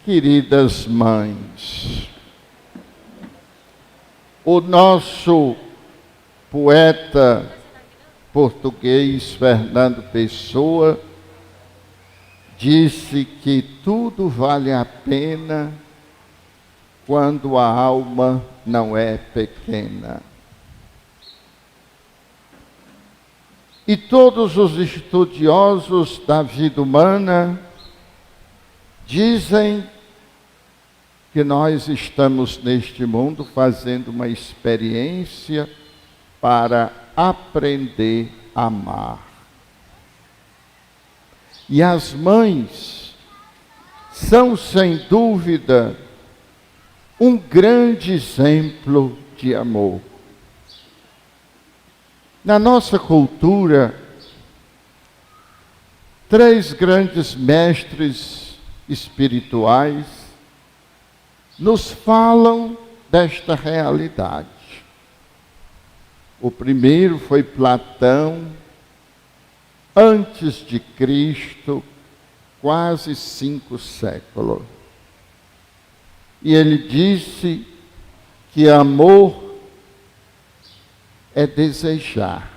Queridas mães, o nosso poeta português Fernando Pessoa disse que tudo vale a pena quando a alma não é pequena. E todos os estudiosos da vida humana dizem que nós estamos neste mundo fazendo uma experiência para aprender a amar. E as mães são, sem dúvida, um grande exemplo de amor. Na nossa cultura, 3 grandes mestres espirituais nos falam desta realidade. O primeiro foi Platão, antes de Cristo, quase 5 séculos. E ele disse que amor é desejar.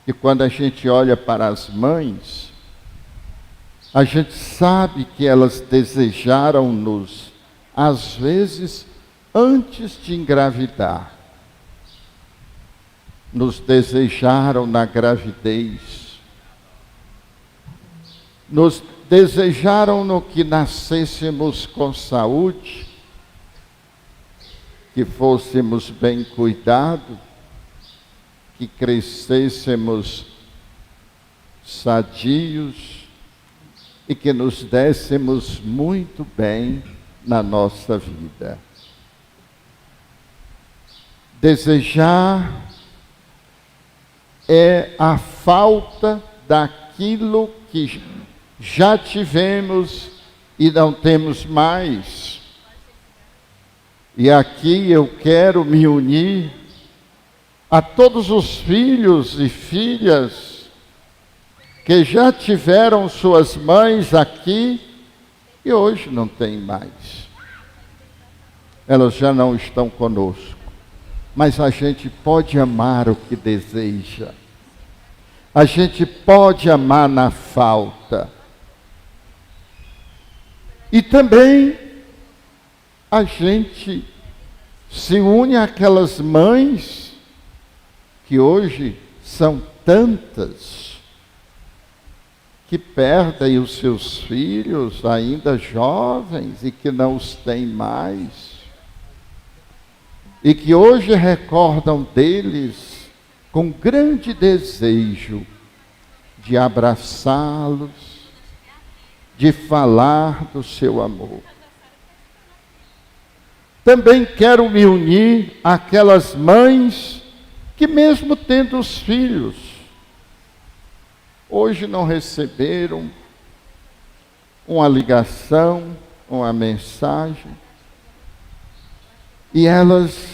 E quando a gente olha para as mães, a gente sabe que elas desejaram-nos, às vezes, antes de engravidar. Nos desejaram na gravidez. Nos desejaram no que nascêssemos com saúde, que fôssemos bem cuidados, que crescêssemos sadios, e que nos dessemos muito bem na nossa vida. Desejar é a falta daquilo que já tivemos e não temos mais. E aqui eu quero me unir a todos os filhos e filhas que já tiveram suas mães aqui e hoje não tem mais. Elas já não estão conosco. Mas a gente pode amar o que deseja. A gente pode amar na falta. E também a gente se une àquelas mães que hoje são tantas, que perdem os seus filhos ainda jovens e que não os têm mais, e que hoje recordam deles com grande desejo de abraçá-los, de falar do seu amor. Também quero me unir àquelas mães que, mesmo tendo os filhos, hoje não receberam uma ligação, uma mensagem, e elas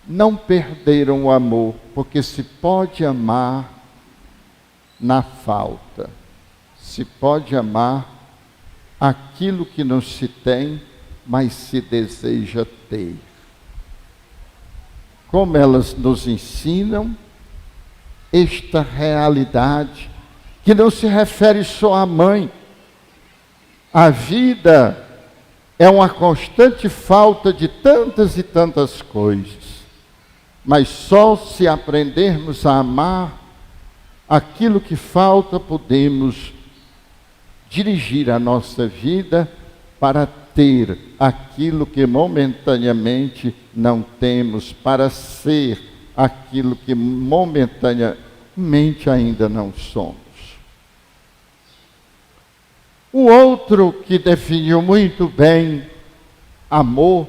não perderam o amor, porque se pode amar na falta, se pode amar aquilo que não se tem, mas se deseja ter. Como elas nos ensinam esta realidade, que não se refere só à mãe. A vida é uma constante falta de tantas e tantas coisas, mas só se aprendermos a amar aquilo que falta, podemos dirigir a nossa vida para ter aquilo que momentaneamente não temos, para ser aquilo que momentaneamente ainda não somos. O outro que definiu muito bem amor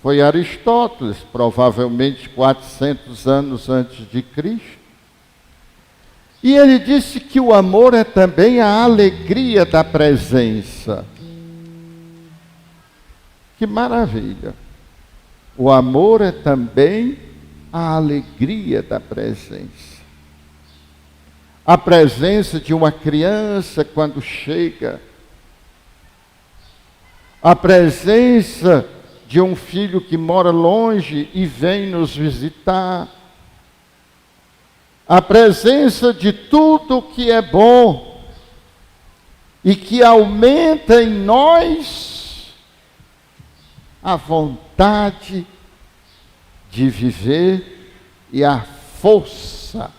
foi Aristóteles, provavelmente 400 anos antes de Cristo. E ele disse que o amor é também a alegria da presença. Que maravilha! O amor é também a alegria da presença. A presença de uma criança quando chega a presença de um filho que mora longe e vem nos visitar, a presença de tudo que é bom e que aumenta em nós a vontade de viver e a força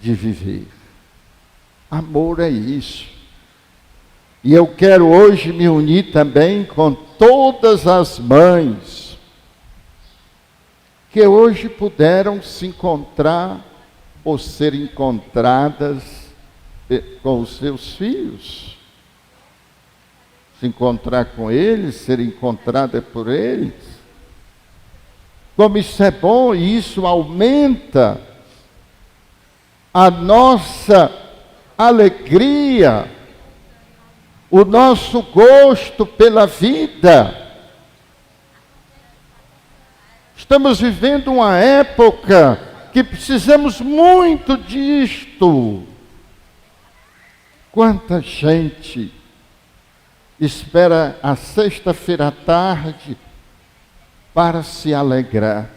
de viver. Amor é isso. E eu quero hoje me unir também com todas as mães que hoje puderam se encontrar ou ser encontradas com os seus filhos. Se encontrar com eles, ser encontrada por eles. Como isso é bom e isso aumenta a nossa alegria, o nosso gosto pela vida. Estamos vivendo uma época que precisamos muito disto. Quanta gente espera a sexta-feira à tarde para se alegrar.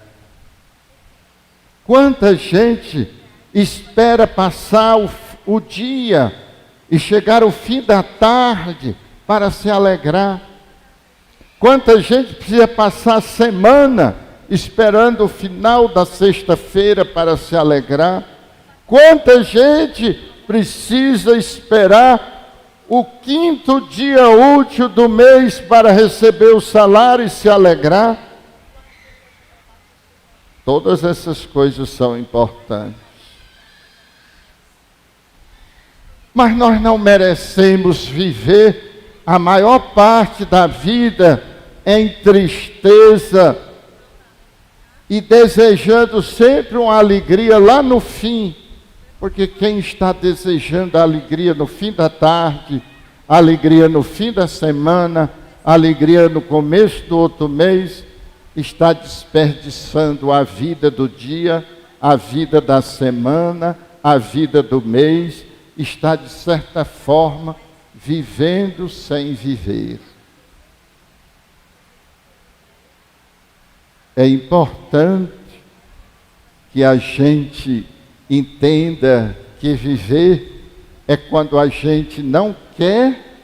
Quanta gente espera passar o dia e chegar ao fim da tarde para se alegrar. Quanta gente precisa passar a semana esperando o final da sexta-feira para se alegrar. Quanta gente precisa esperar o quinto dia útil do mês para receber o salário e se alegrar. Todas essas coisas são importantes. Mas nós não merecemos viver a maior parte da vida em tristeza e desejando sempre uma alegria lá no fim. Porque quem está desejando a alegria no fim da tarde, a alegria no fim da semana, a alegria no começo do outro mês, está desperdiçando a vida do dia, a vida da semana, a vida do mês, está, de certa forma, vivendo sem viver. É importante que a gente entenda que viver é quando a gente não quer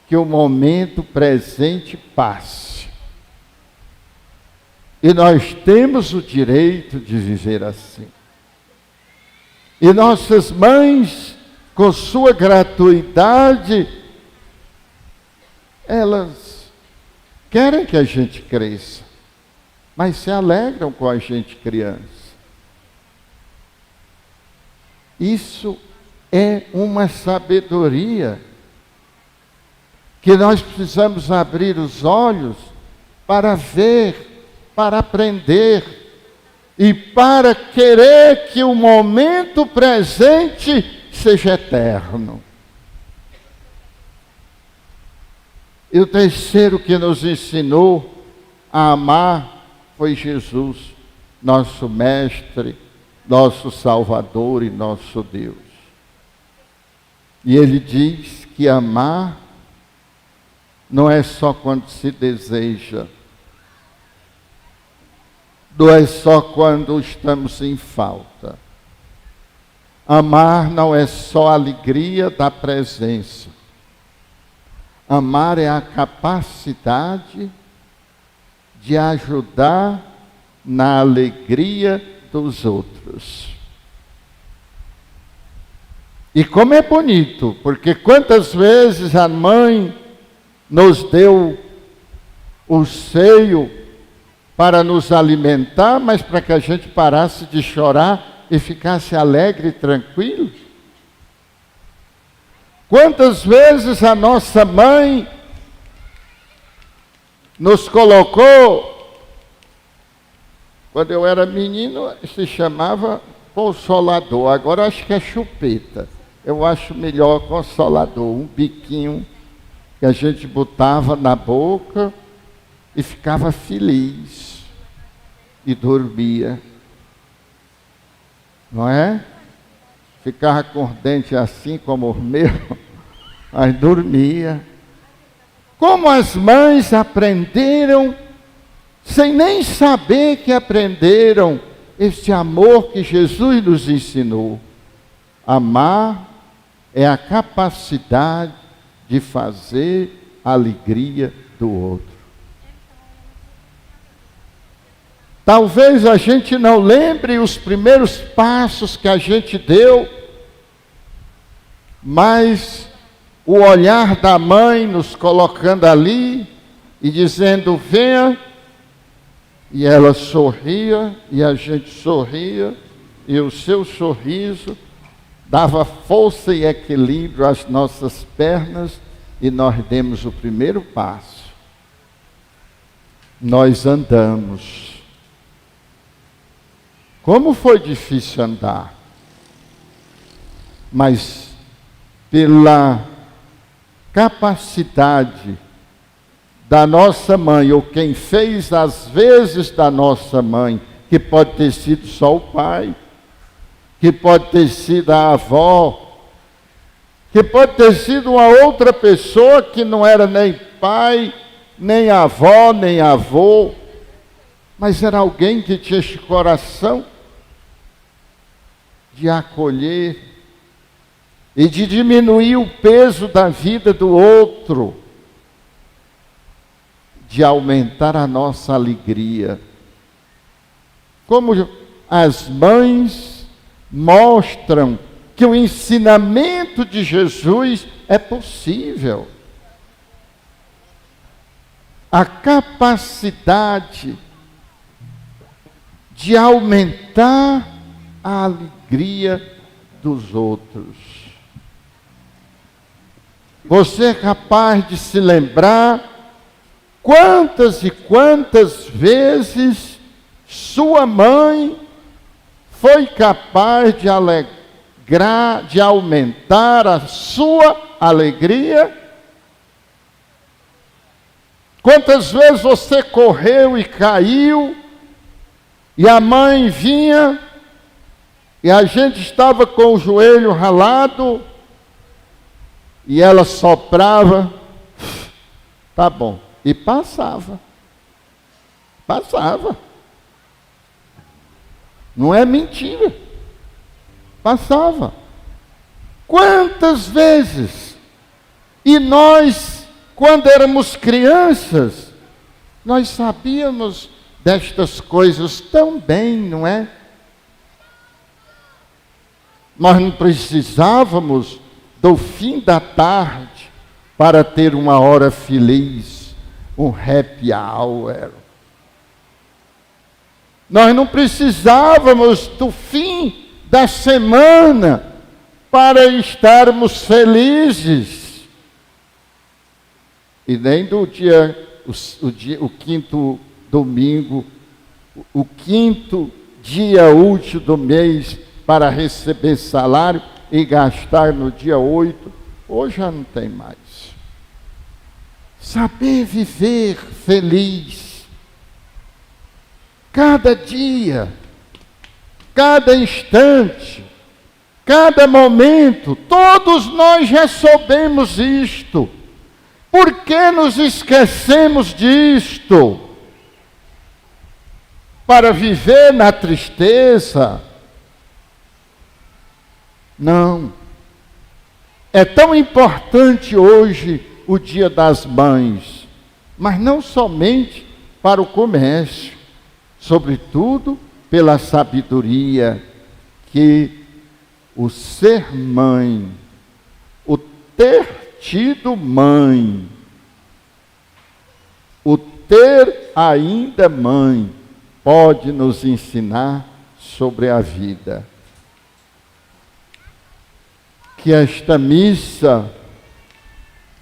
que o momento presente passe. E nós temos o direito de viver assim. E nossas mães, com sua gratuidade, elas querem que a gente cresça, mas se alegram com a gente criança. Isso é uma sabedoria que nós precisamos abrir os olhos para ver, para aprender e para querer que o momento presente seja eterno. E o terceiro que nos ensinou a amar foi Jesus, nosso Mestre, nosso Salvador e nosso Deus. E ele diz que amar não é só quando se deseja, não é só quando estamos em falta. Amar não é só a alegria da presença. Amar é a capacidade de ajudar na alegria dos outros. E como é bonito, porque quantas vezes a mãe nos deu o seio para nos alimentar, mas para que a gente parasse de chorar e ficasse alegre e tranquilo? Quantas vezes a nossa mãe nos colocou, quando eu era menino, se chamava Consolador, agora acho que é chupeta. Eu acho melhor Consolador, um biquinho que a gente botava na boca e ficava feliz e dormia. Não é? Ficava com os dentes assim como os meus, mas dormia. Como as mães aprenderam, sem nem saber que aprenderam, este amor que Jesus nos ensinou. Amar é a capacidade de fazer a alegria do outro. Talvez a gente não lembre os primeiros passos que a gente deu, mas o olhar da mãe nos colocando ali e dizendo, venha, e ela sorria, e a gente sorria, e o seu sorriso dava força e equilíbrio às nossas pernas, e nós demos o primeiro passo. Nós andamos. Como foi difícil andar, mas pela capacidade da nossa mãe, ou quem fez às vezes da nossa mãe, que pode ter sido só o pai, que pode ter sido a avó, que pode ter sido uma outra pessoa que não era nem pai, nem avó, nem avô, mas era alguém que tinha esse coração de acolher e de diminuir o peso da vida do outro, de aumentar a nossa alegria. Como as mães mostram que o ensinamento de Jesus é possível. A capacidade de aumentar a alegria dos outros. Você é capaz de se lembrar quantas e quantas vezes sua mãe foi capaz de alegrar, de aumentar a sua alegria? Quantas vezes você correu e caiu, e a mãe vinha, e a gente estava com o joelho ralado, e ela soprava, tá bom, e passava. Passava. Não é mentira. Passava. Quantas vezes? E nós, quando éramos crianças, nós sabíamos destas coisas tão bem, não é? Nós não precisávamos do fim da tarde para ter uma hora feliz, um happy hour. Nós não precisávamos do fim da semana para estarmos felizes. E nem do o quinto domingo, o quinto dia útil do mês para receber salário e gastar no dia 8, hoje já não tem mais. Saber viver feliz, cada dia, cada instante, cada momento, todos nós já soubemos isto. Por que nos esquecemos disto? Para viver na tristeza? Não. É tão importante hoje o Dia das Mães, mas não somente para o comércio, sobretudo pela sabedoria que o ser mãe, o ter tido mãe, o ter ainda mãe, pode nos ensinar sobre a vida. Que esta missa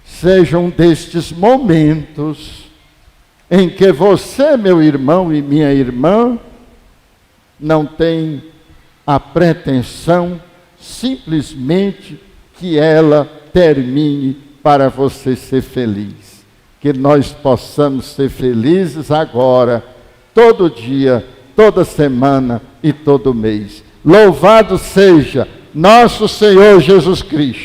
seja um destes momentos em que você, meu irmão e minha irmã, não tem a pretensão simplesmente que ela termine para você ser feliz. Que nós possamos ser felizes agora, todo dia, toda semana e todo mês. Louvado seja nosso Senhor Jesus Cristo.